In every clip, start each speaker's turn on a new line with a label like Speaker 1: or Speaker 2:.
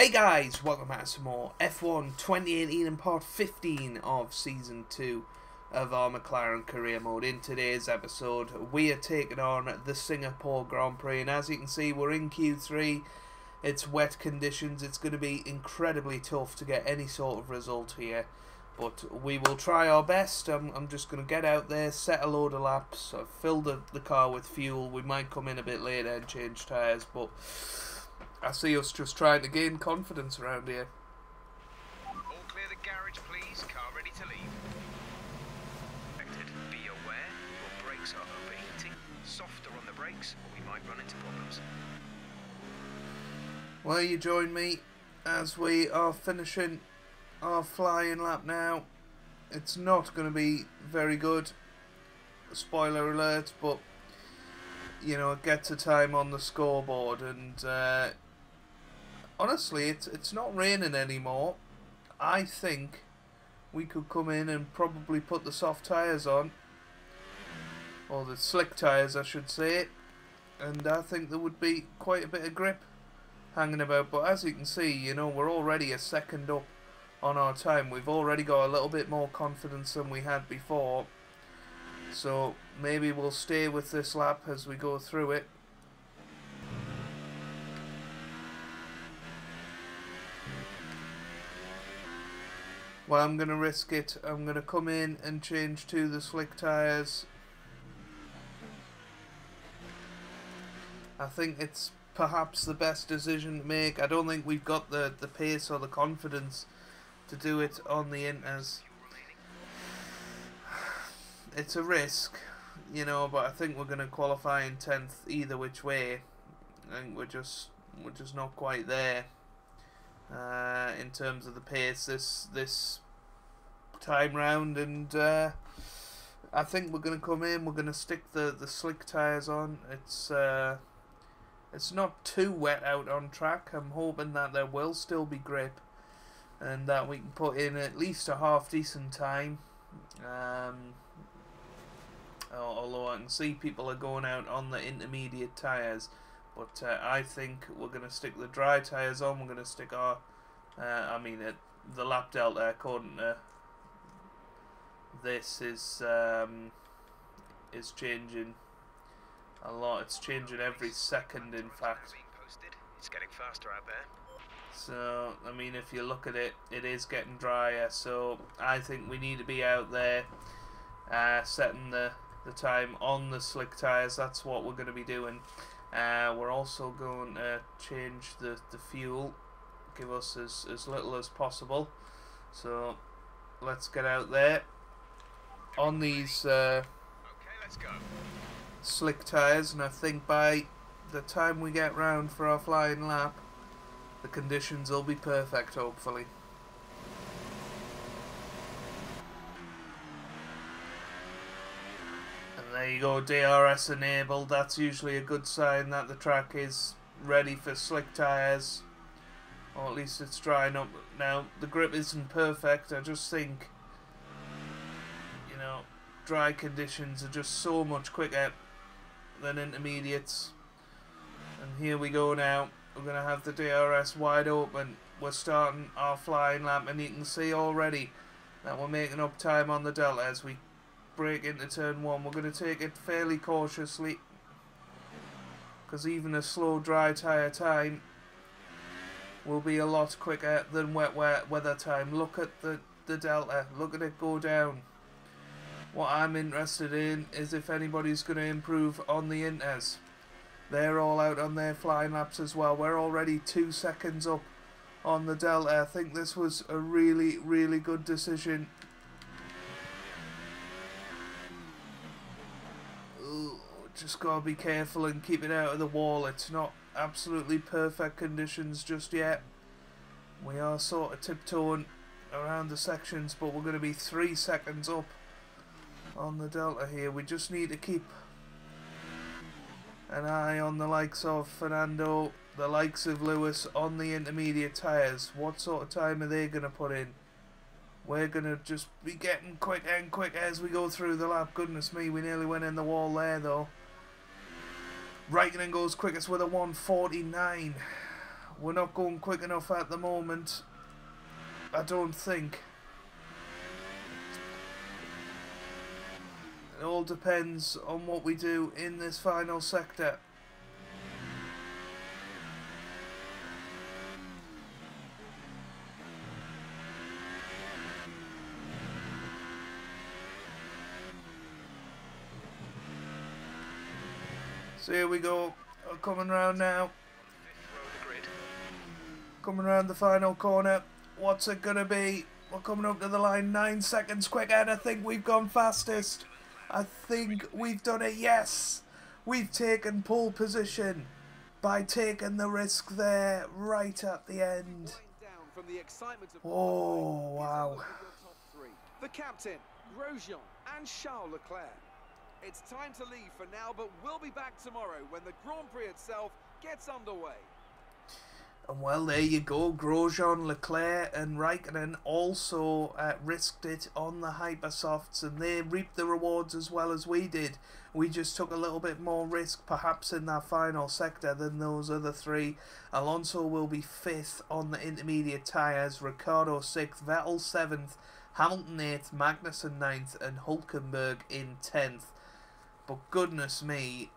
Speaker 1: Hey guys, welcome back to some more F1 2018 and part 15 of Season 2 of our McLaren Career Mode. In today's episode, we are taking on the Singapore Grand Prix, and as you can see, we're in Q3. It's wet conditions. It's going to be incredibly tough to get any sort of result here, but we will try our best. I'm just going to get out there, set a load of laps, fill the car with fuel. We might come in a bit later and change tyres, but I see us just trying to gain confidence around here.
Speaker 2: All clear the garage, please. Car ready to leave. Be aware, your brakes are overheating. Softer on the brakes, or we might run into problems.
Speaker 1: Well, you join me as we are finishing our flying lap now. It's not going to be very good, spoiler alert, but you know, it gets a time on the scoreboard, and honestly, it's not raining anymore. I think we could come in and probably put the soft tyres on, or the slick tyres I should say, and I think there would be quite a bit of grip hanging about. But as you can see, you know, we're already a second up on our time. We've already got a little bit more confidence than we had before, so maybe we'll stay with this lap as we go through it. Well, I'm going to risk it. I'm going to come in and change to the slick tyres. I think it's perhaps the best decision to make. I don't think we've got the pace or the confidence to do it on the inters. It's a risk, you know, but I think we're going to qualify in 10th either which way. I think we're just not quite there. In terms of the pace this time round, and I think we're going to come in, we're going to stick the slick tyres on. It's not too wet out on track. I'm hoping that there will still be grip and that we can put in at least a half decent time, although I can see people are going out on the intermediate tyres. But I think we're going to stick the dry tyres on. We're going to stick our, the lap delta according to this is changing a lot. It's changing every second, in fact.
Speaker 2: It's getting faster out there.
Speaker 1: So, I mean, if you look at it, it is getting drier. So, I think we need to be out there setting the time on the slick tyres. That's what we're going to be doing. We're also going to change the fuel, give us as little as possible. So let's get out there on these
Speaker 2: okay, let's go.
Speaker 1: slick tyres, and I think by the time we get round for our flying lap, the conditions will be perfect, hopefully. There you go, DRS enabled. That's usually a good sign that the track is ready for slick tyres, or at least it's drying up. Now, the grip isn't perfect. I just think, you know, dry conditions are just so much quicker than intermediates. And here we go now. We're going to have the DRS wide open. We're starting our flying lap, and you can see already that we're making up time on the delta as we break into turn 1. We're going to take it fairly cautiously, because even a slow dry tyre time will be a lot quicker than wet weather time. Look at the delta, look at it go down. What I'm interested in is if anybody's going to improve on the inters. They're all out on their flying laps as well. We're already 2 seconds up on the delta. I think this was a really, really good decision. Just gotta be careful and keep it out of the wall. It's not absolutely perfect conditions just yet. We are sort of tiptoeing around the sections, but we're going to be 3 seconds up on the delta here. We just need to keep an eye on the likes of Fernando, the likes of Lewis on the intermediate tyres. What sort of time are they going to put in? We're going to just be getting quicker and quicker as we go through the lap. Goodness me, we nearly went in the wall there though. Raikkonen goes quickest with a 1:49. we're not going quick enough at the moment. I don't think. It all depends on what we do in this final sector. So here we go, coming round now. Coming around the final corner. What's it gonna be? We're coming up to the line, 9 seconds quicker, and I think we've gone fastest. I think we've done it, yes! We've taken pole position by taking the risk there right at the end. Oh, wow.
Speaker 3: The captain, Grosjean and Charles Leclerc. It's time to leave for now, but we'll be back tomorrow when the Grand Prix itself gets underway.
Speaker 1: And well, there you go. Grosjean, Leclerc and Raikkonen also risked it on the Hypersofts, and they reaped the rewards as well as we did. We just took a little bit more risk perhaps in that final sector than those other three. Alonso will be 5th on the intermediate tyres, Ricciardo 6th, Vettel 7th, Hamilton 8th, Magnussen 9th and Hülkenberg in 10th. But goodness me,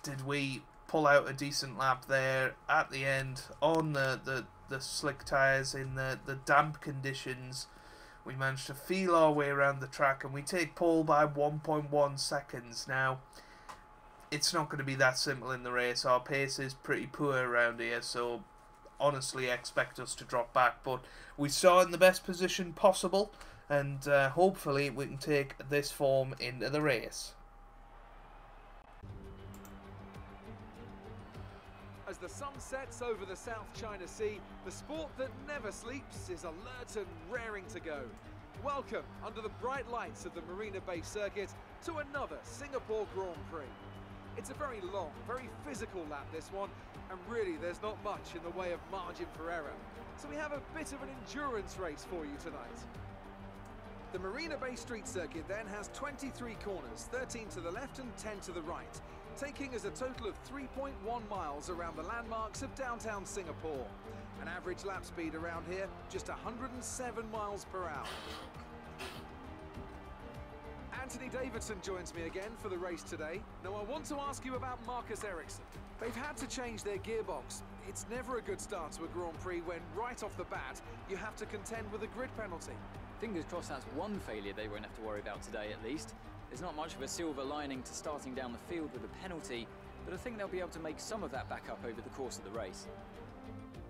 Speaker 1: did we pull out a decent lap there at the end on the slick tyres in the damp conditions. We managed to feel our way around the track, and we take pole by 1.1 seconds. Now, it's not going to be that simple in the race. Our pace is pretty poor around here, so honestly expect us to drop back. But we start in the best position possible, and hopefully we can take this form into the race.
Speaker 3: As the sun sets over the South China Sea, the sport that never sleeps is alert and raring to go. Welcome, under the bright lights of the Marina Bay Circuit, to another Singapore Grand Prix. It's a very long, very physical lap, this one, and really there's not much in the way of margin for error. So we have a bit of an endurance race for you tonight. The Marina Bay Street Circuit then has 23 corners, 13 to the left and 10 to the right, taking us a total of 3.1 miles around the landmarks of downtown Singapore. An average lap speed around here, just 107 miles per hour. Anthony Davidson joins me again for the race today. Now I want to ask you about Marcus Ericsson. They've had to change their gearbox. It's never a good start to a Grand Prix when right off the bat you have to contend with a grid penalty.
Speaker 4: Fingers crossed that's one failure they won't have to worry about today at least. There's not much of a silver lining to starting down the field with a penalty, but I think they'll be able to make some of that back up over the course of the race.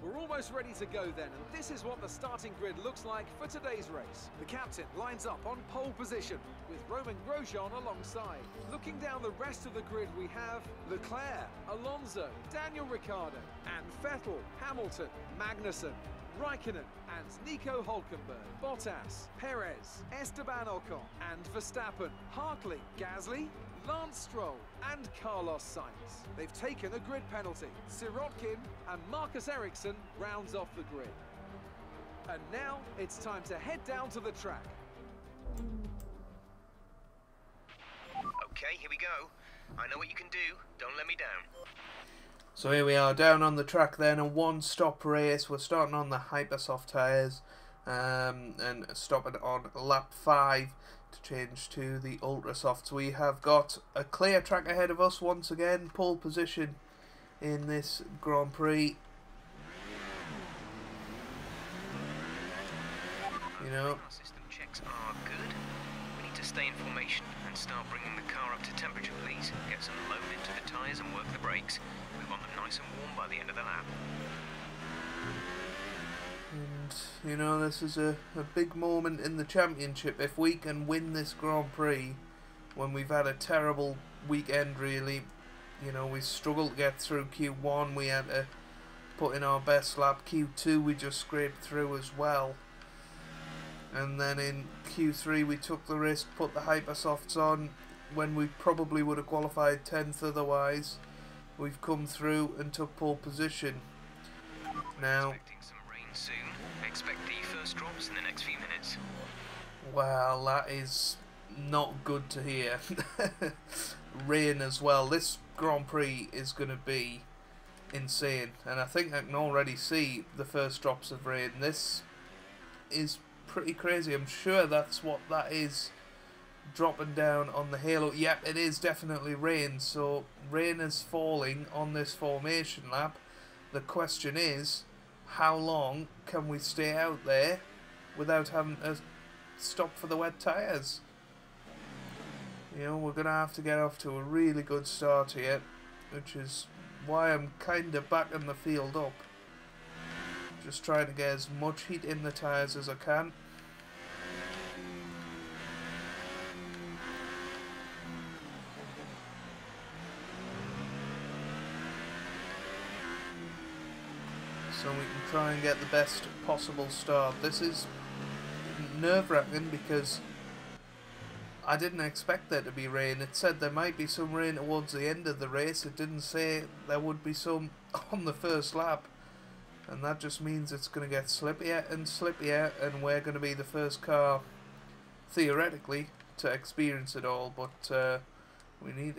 Speaker 3: We're almost ready to go then, and this is what the starting grid looks like for today's race. The captain lines up on pole position, with Romain Grosjean alongside. Looking down the rest of the grid we have Leclerc, Alonso, Daniel Ricciardo, and Vettel, Hamilton, Magnussen, Raikkonen and Nico Hülkenberg, Bottas, Perez, Esteban Ocon and Verstappen, Hartley, Gasly, Lance Stroll and Carlos Sainz. They've taken a grid penalty. Sirotkin and Marcus Ericsson rounds off the grid. And now it's time to head down to the track.
Speaker 2: Okay, here we go. I know what you can do. Don't let me down.
Speaker 1: So here we are down on the track then, a one-stop race. We're starting on the Hypersoft tyres and stopping on lap 5 to change to the Ultrasofts. We have got a clear track ahead of us once again, pole position in this Grand Prix. You know,
Speaker 2: our system checks are good. We need to stay in formation and start bringing the car up to temperature, please. Get some load into the tyres and work the brakes. We want them nice and warm by the end of the lap.
Speaker 1: and you know, this is a big moment in the championship. If we can win this Grand Prix when we've had a terrible weekend really, you know, we struggled to get through Q1, we had to put in our best lap. Q2 we just scraped through as well. And then in Q3 we took the risk, put the Hypersofts on when we probably would have qualified 10th otherwise. We've come through and took pole position. Now,
Speaker 2: Expecting some rain soon. Expect the first drops in the next few minutes.
Speaker 1: well, that is not good to hear. Rain as well. This Grand Prix is going to be insane, and I think I can already see the first drops of rain. This is pretty crazy. I'm sure that's what that is dropping down on the halo. Yep, it is definitely rain. So rain is falling on this formation lap. The question is, how long can we stay out there without having to stop for the wet tyres? You know, we're going to have to get off to a really good start here, which is why I'm kind of backing the field up. Just trying to get as much heat in the tyres as I can. So we can try and get the best possible start. This is nerve-wracking because I didn't expect there to be rain. It said there might be some rain towards the end of the race. It didn't say there would be some on the first lap. And that just means it's going to get slippier and slippier, and we're going to be the first car, theoretically, to experience it all. But we need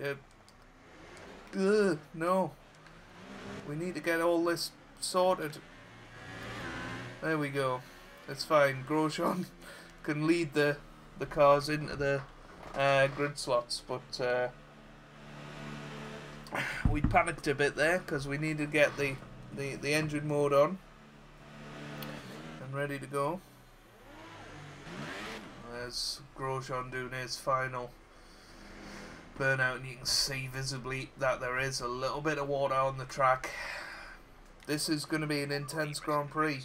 Speaker 1: to... no. We need to get all this sorted. There we go. It's fine. Grosjean can lead the cars into the grid slots, but we panicked a bit there because we needed to get the engine mode on and ready to go. There's Grosjean doing his final burnout, and you can see visibly that there is a little bit of water on the track. This is going to be an intense Grand Prix.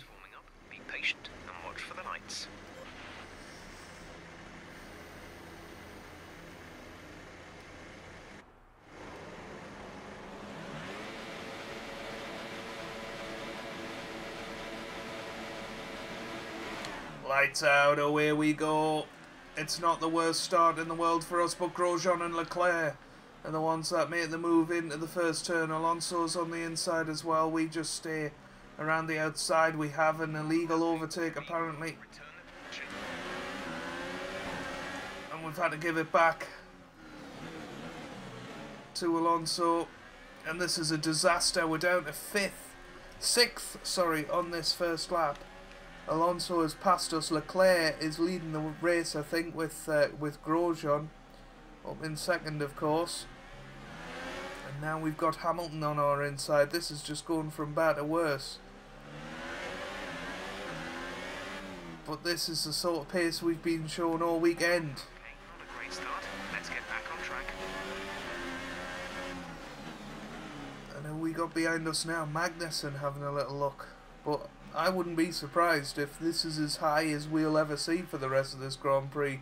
Speaker 2: Be patient and watch for the lights.
Speaker 1: Lights out, away we go. It's not the worst start in the world for us, but Grosjean and Leclerc are the ones that make the move into the first turn. Alonso's on the inside as well. We just stay around the outside. We have an illegal overtake apparently, and we've had to give it back to Alonso, and this is a disaster. We're down to sixth, sorry, on this first lap. Alonso has passed us. Leclerc is leading the race, I think, with Grosjean up in second, of course. And now we've got Hamilton on our inside. This is just going from bad to worse. But this is the sort of pace we've been shown all weekend.
Speaker 2: Okay, not a great start. Let's get back on track.
Speaker 1: And then we got behind us now, Magnussen having a little look. But I wouldn't be surprised if this is as high as we'll ever see for the rest of this Grand Prix.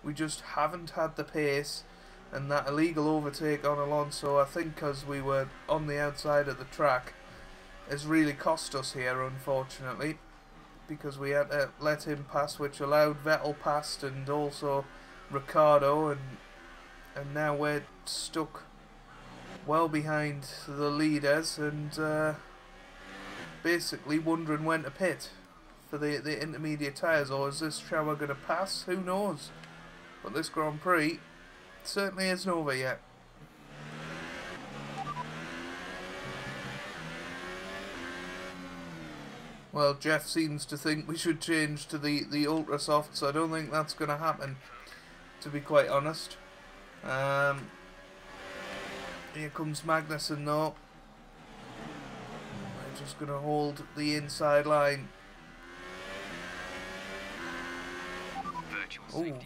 Speaker 1: We just haven't had the pace, and that illegal overtake on Alonso, I think because we were on the outside of the track, has really cost us here, unfortunately, because we had to let him pass, which allowed Vettel past and also Ricciardo, and now we're stuck well behind the leaders and basically wondering when to pit for the intermediate tyres. Or is this shower going to pass? Who knows? But this Grand Prix certainly isn't over yet. Well, Jeff seems to think we should change to the ultra softs. I don't think that's going to happen, to be quite honest. Here comes Magnussen though. We're just going to hold the inside line.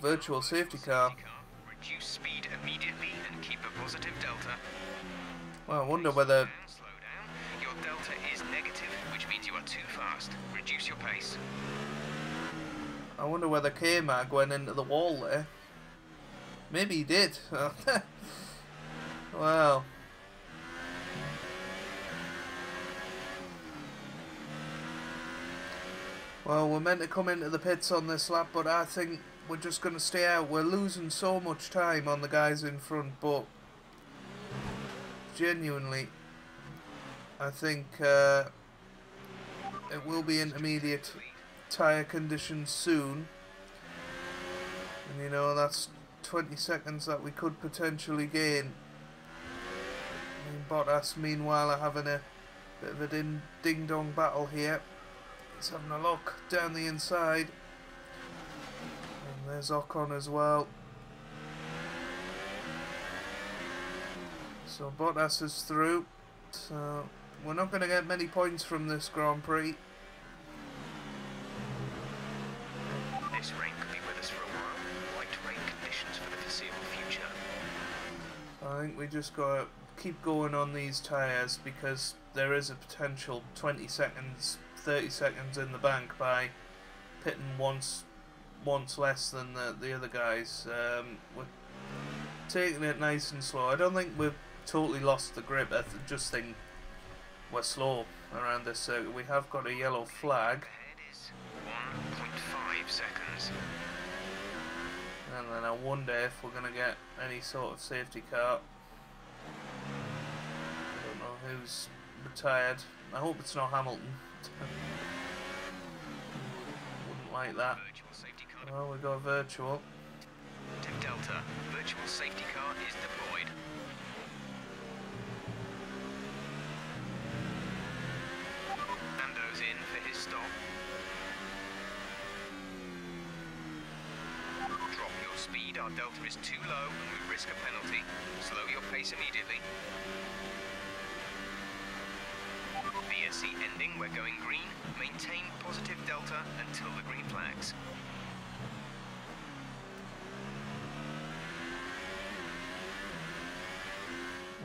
Speaker 1: Virtual safety car.
Speaker 2: Reduce speed immediately and keep a positive delta.
Speaker 1: Well, I wonder whether...
Speaker 2: Slow down. Your delta is negative, which means you are too fast. Reduce your pace.
Speaker 1: I wonder whether K-Mag went into the wall there. Maybe he did. Wow. Well, we're meant to come into the pits on this lap, but I think we're just going to stay out. We're losing so much time on the guys in front, but genuinely, I think it will be intermediate tyre conditions soon. And you know, that's 20 seconds that we could potentially gain. I mean, Bottas, meanwhile, are having a Bit of a ding-dong battle here. He's having a look down the inside. And there's Ocon as well. So Bottas is through. So we're not going to get many points from this Grand Prix.
Speaker 2: This rain could be with us for a while. Light rain conditions for the foreseeable future.
Speaker 1: I think we just got to keep going on these tyres because there is a potential 20 seconds, 30 seconds in the bank by pitting once less than the other guys. We're taking it nice and slow. I don't think we've totally lost the grip. I just think we're slow around this circuit. We have got a yellow flag.
Speaker 2: Ahead is 1.5 seconds.
Speaker 1: And then I wonder if we're going to get any sort of safety car. I don't know who's retired. I hope it's not Hamilton. Wouldn't like that.
Speaker 2: Virtual safety car.
Speaker 1: Well, we got virtual.
Speaker 2: To Delta, virtual safety car is deployed. Nando's in for his stop. Drop your speed, our Delta is too low and we risk a penalty. Slow your pace immediately. VSC ending, we're going green. Maintain positive Delta until the green flags.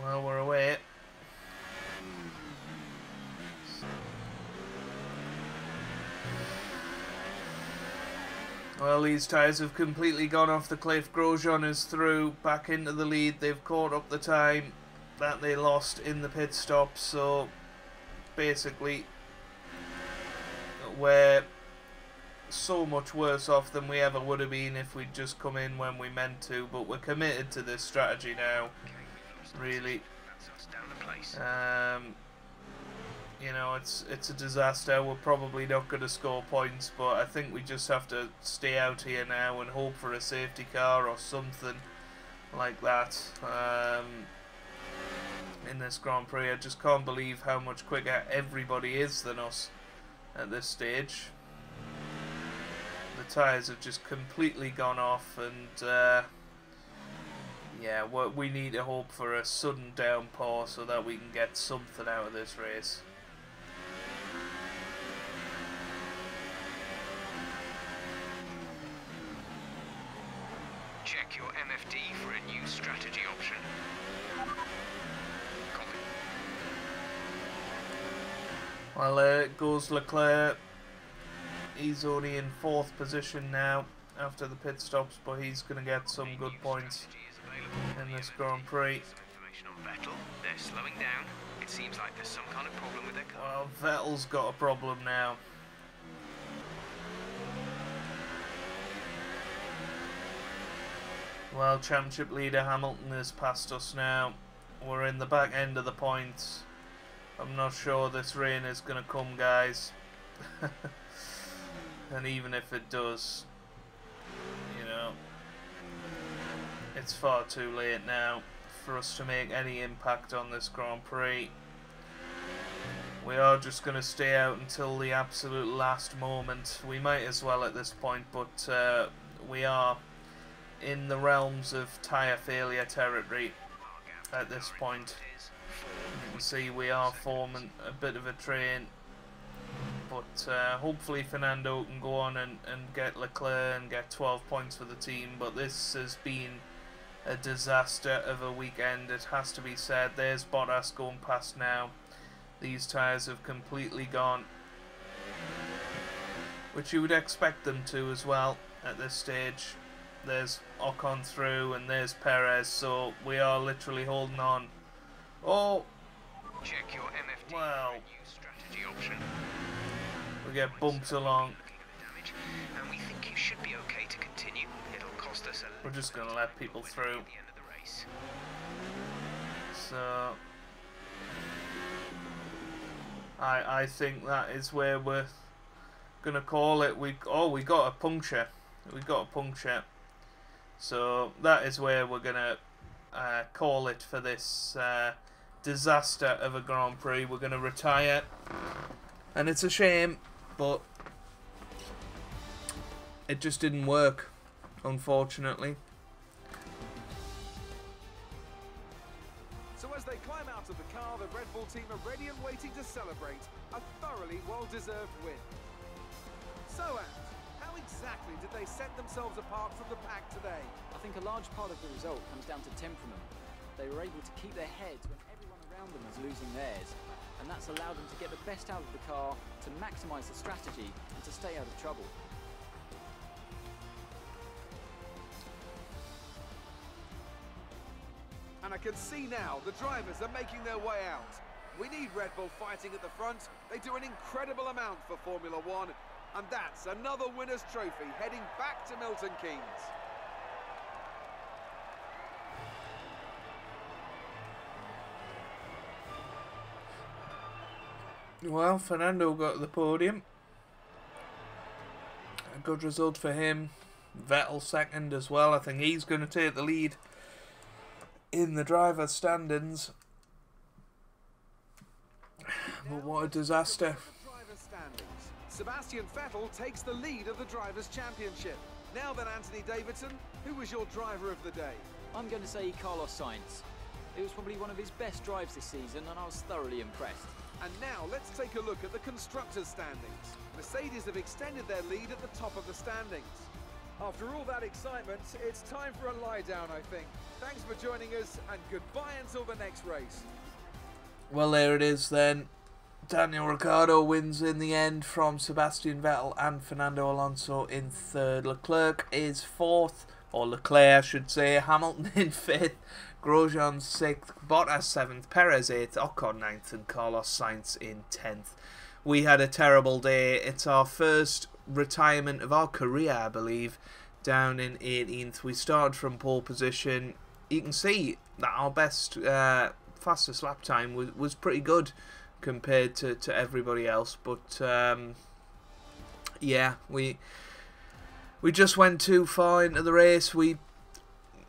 Speaker 1: Well, we're away. Well, these tyres have completely gone off the cliff. Grosjean is through, back into the lead. They've caught up the time that they lost in the pit stop. So, basically, we're so much worse off than we ever would have been if we'd just come in when we meant to. But we're committed to this strategy now. Really, you know, it's a disaster. We're probably not going to score points, but I think we just have to stay out here now and hope for a safety car or something like that in this Grand Prix. I just can't believe how much quicker everybody is than us at this stage. The tyres have just completely gone off, and yeah, we need to hope for a sudden downpour so that we can get something out of this race.
Speaker 2: Check your MFD for a new strategy option. Copy.
Speaker 1: Well, it goes Leclerc. He's only in 4th position now after the pit stops, but he's going to get some good points in this Grand Prix.
Speaker 2: Some information on Vettel. They're slowing down. It seems like there's some kind of problem with their car.
Speaker 1: Well, Vettel's got a problem now. Well, championship leader Hamilton is past us now. We're in the back end of the points. I'm not sure this rain is going to come, guys. And even if it does, you know, it's far too late now for us to make any impact on this Grand Prix. We are just going to stay out until the absolute last moment. We might as well at this point, but we are in the realms of tyre failure territory at this point. You can see we are forming a bit of a train, but hopefully Fernando can go on and get Leclerc and get 12 points for the team. But this has been a disaster of a weekend, it has to be said. There's Bottas going past now. These tyres have completely gone, which you would expect them to as well at this stage. There's Ocon through and there's Perez, so we are literally holding on. Oh,
Speaker 2: Check your MFD
Speaker 1: wow.
Speaker 2: for a new strategy option.
Speaker 1: We get bumped along.
Speaker 2: Damage, and we think you should be okay to continue. It'll cost us a
Speaker 1: We're just going to let people through.
Speaker 2: at the end of the race.
Speaker 1: So I think that is where we're gonna call it. We got a puncture. We got a puncture. So that is where we're gonna call it for this disaster of a Grand Prix. We're going to retire, and it's a shame, but it just didn't work, unfortunately.
Speaker 3: So as they climb out of the car, the Red Bull team are ready and waiting to celebrate a thoroughly well-deserved win. So, Ant, how exactly did they set themselves apart from the pack today?
Speaker 4: I think a large part of the result comes down to temperament. They were able to keep their heads when everyone around them was losing theirs, and that's allowed them to get the best out of the car, to maximise the strategy, and to stay out of trouble.
Speaker 3: And I can see now the drivers are making their way out. We need Red Bull fighting at the front. They do an incredible amount for Formula One. And that's another winner's trophy heading back to Milton Keynes.
Speaker 1: Well, Fernando got the podium. A good result for him. Vettel second as well. I think he's going to take the lead in the driver's standings. But what a disaster.
Speaker 3: Sebastian Vettel takes the lead of the Drivers' Championship. Now then, Anthony Davidson, who was your driver of the day?
Speaker 4: I'm going to say Carlos Sainz. It was probably one of his best drives this season, and I was thoroughly impressed.
Speaker 3: And now let's take a look at the Constructors' standings. Mercedes have extended their lead at the top of the standings. After all that excitement, it's time for a lie down, I think. Thanks for joining us, and goodbye until the next race.
Speaker 1: Well, there it is then. Daniel Ricciardo wins in the end from Sebastian Vettel and Fernando Alonso in third. Leclerc is fourth, or Leclerc I should say. Hamilton in fifth, Grosjean sixth, Bottas seventh, Perez eighth, Ocon ninth, and Carlos Sainz in 10th. We had a terrible day. It's our first retirement of our career, I believe, down in 18th. We started from pole position. You can see that our best fastest lap time was pretty good compared to everybody else, but yeah, we just went too far into the race. We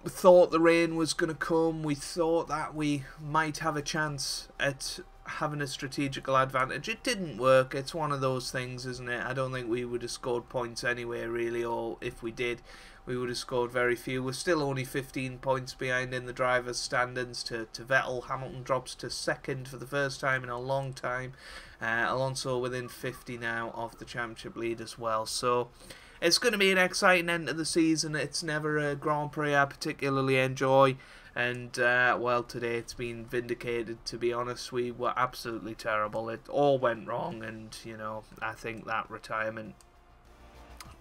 Speaker 1: thought the rain was going to come. We thought that we might have a chance at having a strategical advantage. It didn't work. It's one of those things, isn't it? I don't think we would have scored points anyway, really, or if we did, we would have scored very few. We're still only 15 points behind in the drivers' standings to Vettel. Hamilton drops to second for the first time in a long time. Alonso within 50 now of the championship lead as well. So it's going to be an exciting end to the season. It's never a Grand Prix I particularly enjoy. And, well, today it's been vindicated, to be honest. We were absolutely terrible. It all went wrong, and, you know, I think that retirement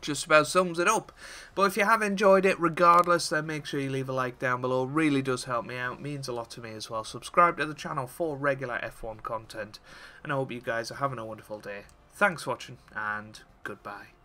Speaker 1: just about sums it up. But if you have enjoyed it, regardless, then make sure you leave a like down below. It really does help me out. It means a lot to me as well. Subscribe to the channel for regular F1 content. And I hope you guys are having a wonderful day. Thanks for watching, and goodbye.